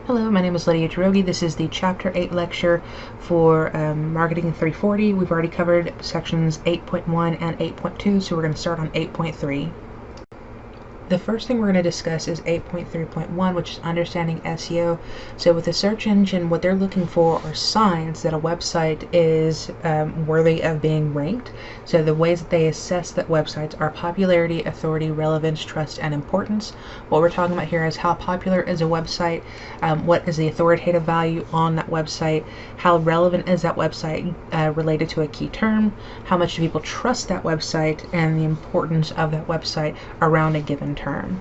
Hello, my name is Lydia Drogi. This is the Chapter 8 lecture for Marketing 340. We've already covered sections 8.1 and 8.2, so we're going to start on 8.3. The first thing we're going to discuss is 8.3.1, which is understanding SEO. So with a search engine, what they're looking for are signs that a website is worthy of being ranked. So the ways that they assess that websites are popularity, authority, relevance, trust, and importance. What we're talking about here is how popular is a website, what is the authoritative value on that website, how relevant is that website related to a key term, how much do people trust that website, and the importance of that website around a given term.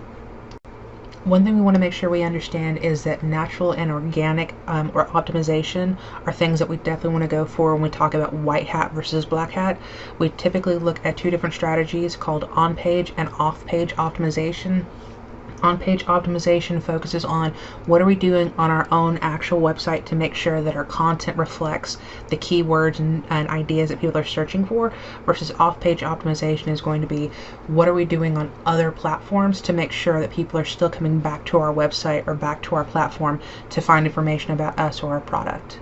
One thing we want to make sure we understand is that natural and organic or optimization are things that we definitely want to go for when we talk about white hat versus black hat. We typically look at two different strategies called on-page and off-page optimization. On-page optimization focuses on what are we doing on our own actual website to make sure that our content reflects the keywords and ideas that people are searching for, versus off-page optimization is going to be what are we doing on other platforms to make sure that people are still coming back to our website or back to our platform to find information about us or our product.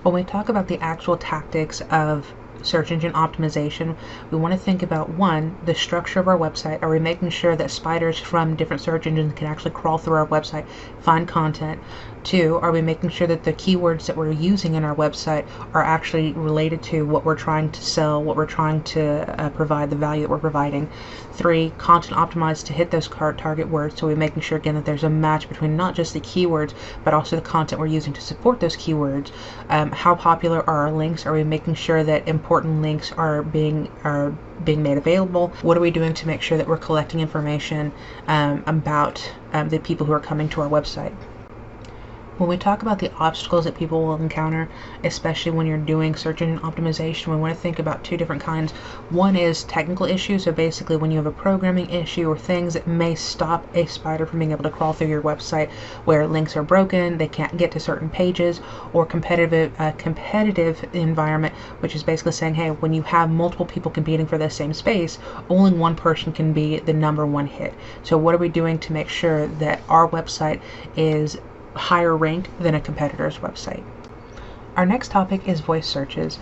When we talk about the actual tactics of search engine optimization, we want to think about, one, the structure of our website. Are we making sure that spiders from different search engines can actually crawl through our website, find content? Two, are we making sure that the keywords that we're using in our website are actually related to what we're trying to sell, what we're trying to provide, the value that we're providing? Three, content optimized to hit those target words. So we're making sure, again, that there's a match between not just the keywords, but also the content we're using to support those keywords. How popular are our links? Are we making sure that important links are being made available? What are we doing to make sure that we're collecting information about the people who are coming to our website? When we talk about the obstacles that people will encounter, especially when you're doing search engine optimization, we want to think about two different kinds. One is technical issues, so basically when you have a programming issue or things that may stop a spider from being able to crawl through your website, where links are broken, they can't get to certain pages, or competitive environment, which is basically saying, hey, when you have multiple people competing for the same space, only one person can be the number one hit. So what are we doing to make sure that our website is higher ranked than a competitor's website? Our next topic is voice searches.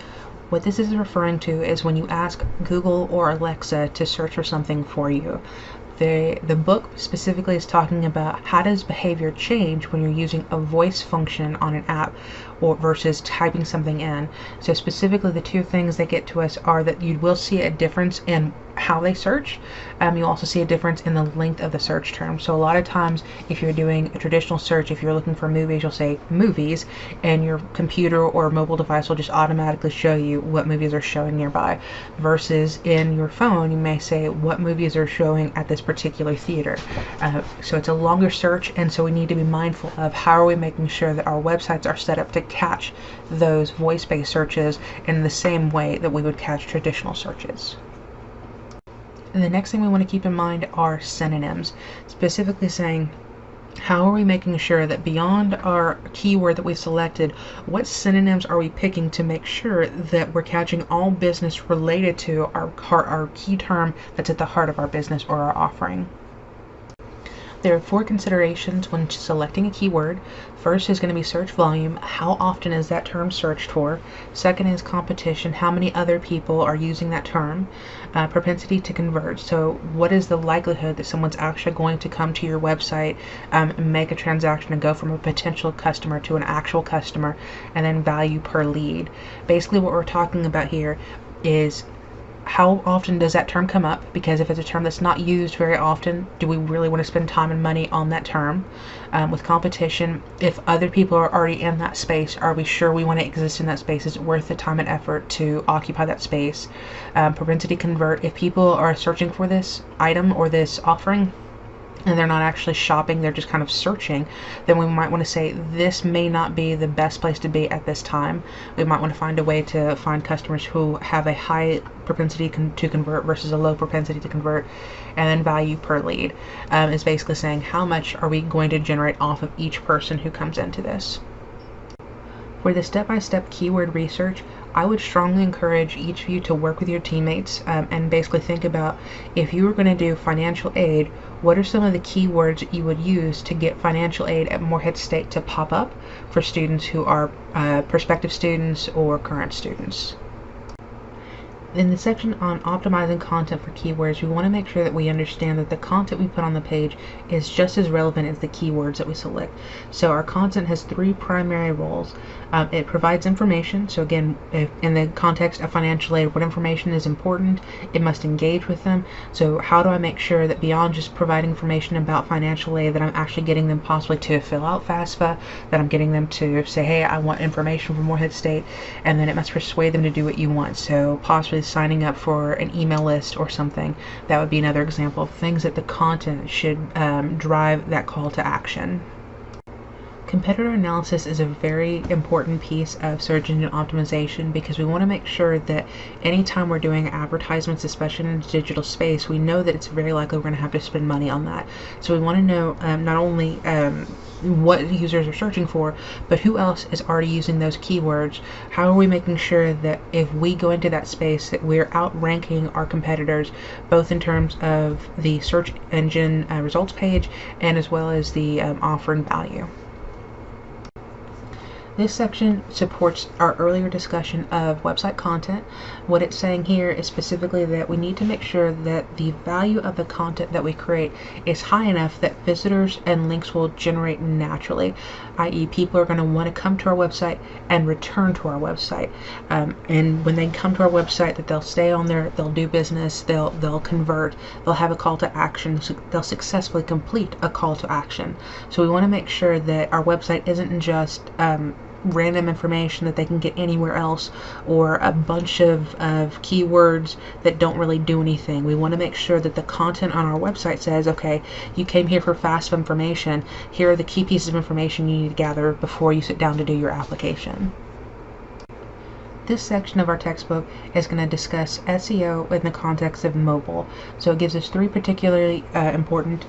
What this is referring to is when you ask Google or Alexa to search for something for you. The book specifically is talking about how does behavior change when you're using a voice function on an app or versus typing something in. So specifically the two things that get to us are that you will see a difference in how they search. You also see a difference in the length of the search term. So a lot of times if you're doing a traditional search, if you're looking for movies, you'll say movies, and your computer or mobile device will just automatically show you what movies are showing nearby, versus in your phone you may say what movies are showing at this particular theater. So it's a longer search, and so we need to be mindful of how are we making sure that our websites are set up to catch those voice-based searches in the same way that we would catch traditional searches. And the next thing we want to keep in mind are synonyms, specifically saying how are we making sure that beyond our keyword that we selected, what synonyms are we picking to make sure that we're catching all business related to our key term that's at the heart of our business or our offering. There are four considerations when selecting a keyword. First is going to be search volume. How often is that term searched for? Second is competition. How many other people are using that term? Propensity to convert. So what is the likelihood that someone's actually going to come to your website, make a transaction and go from a potential customer to an actual customer? And then value per lead. Basically what we're talking about here is how often does that term come up? Because if it's a term that's not used very often, do we really want to spend time and money on that term? With competition, if other people are already in that space, are we sure we want to exist in that space? Is it worth the time and effort to occupy that space? Propensity convert, if people are searching for this item or this offering, and they're not actually shopping, they're just kind of searching, then we might want to say this may not be the best place to be at this time. We might want to find a way to find customers who have a high propensity to convert versus a low propensity to convert. And then value per lead is basically saying how much are we going to generate off of each person who comes into this. For the step-by-step keyword research, I would strongly encourage each of you to work with your teammates and basically think about, if you were going to do financial aid, what are some of the keywords that you would use to get financial aid at Morehead State to pop up for students who are prospective students or current students. In the section on optimizing content for keywords, we want to make sure that we understand that the content we put on the page is just as relevant as the keywords that we select. So our content has three primary roles. It provides information. So again, if in the context of financial aid, what information is important? It must engage with them. So how do I make sure that beyond just providing information about financial aid, that I'm actually getting them possibly to fill out FAFSA, that I'm getting them to say, hey, I want information from Morehead State, and then it must persuade them to do what you want. So possibly signing up for an email list or something. That would be another example of things that the content should drive that call to action. Competitor analysis is a very important piece of search engine optimization, because we want to make sure that anytime we're doing advertisements, especially in the digital space, we know that it's very likely we're going to have to spend money on that. So we want to know not only what users are searching for, but who else is already using those keywords. How are we making sure that if we go into that space, that we're outranking our competitors, both in terms of the search engine results page and as well as the offering value. This section supports our earlier discussion of website content. What it's saying here is specifically that we need to make sure that the value of the content that we create is high enough that visitors and links will generate naturally, i.e. people are going to want to come to our website and return to our website. And when they come to our website, that they'll stay on there, they'll do business, they'll convert, they'll have a call to action, so they'll successfully complete a call to action. So we want to make sure that our website isn't just random information that they can get anywhere else, or a bunch of keywords that don't really do anything. We want to make sure that the content on our website says, okay, you came here for FAFSA information, here are the key pieces of information you need to gather before you sit down to do your application. This section of our textbook is going to discuss SEO in the context of mobile. So it gives us three particularly important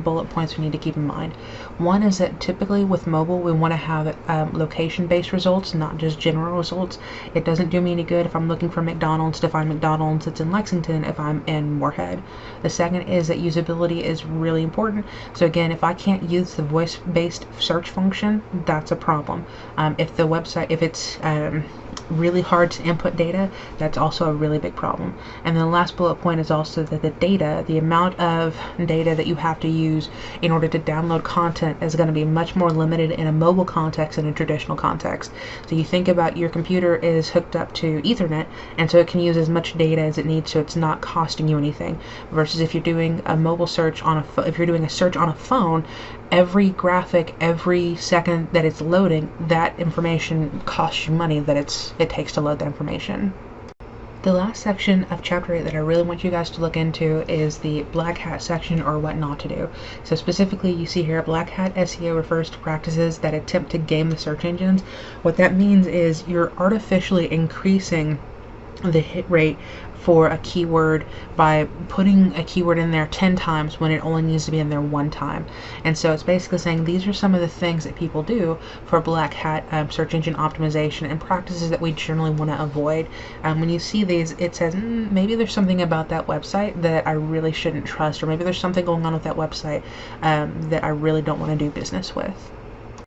bullet points we need to keep in mind. One is that typically with mobile, we want to have location-based results, not just general results. It doesn't do me any good if I'm looking for McDonald's to find McDonald's that's in Lexington if I'm in Morehead. The second is that usability is really important. So again, if I can't use the voice-based search function, that's a problem. If the website, if it's really hard to input data, that's also a really big problem. And then the last bullet point is also that the amount of data that you have to use in order to download content is going to be much more limited in a mobile context than a traditional context. So you think about your computer is hooked up to Ethernet, and so it can use as much data as it needs, so it's not costing you anything. Versus if you're doing a mobile search on if you're doing a search on a phone, every graphic, every second that it's loading, that information costs you money that it takes to load that information. The last section of Chapter 8 that I really want you guys to look into is the Black Hat section, or what not to do. So specifically, you see here, Black Hat SEO refers to practices that attempt to game the search engines. What that means is you're artificially increasing the hit rate for a keyword by putting a keyword in there 10 times when it only needs to be in there 1 time. And so it's basically saying these are some of the things that people do for Black Hat search engine optimization, and practices that we generally want to avoid. When you see these, it says maybe there's something about that website that I really shouldn't trust, or maybe there's something going on with that website that I really don't want to do business with.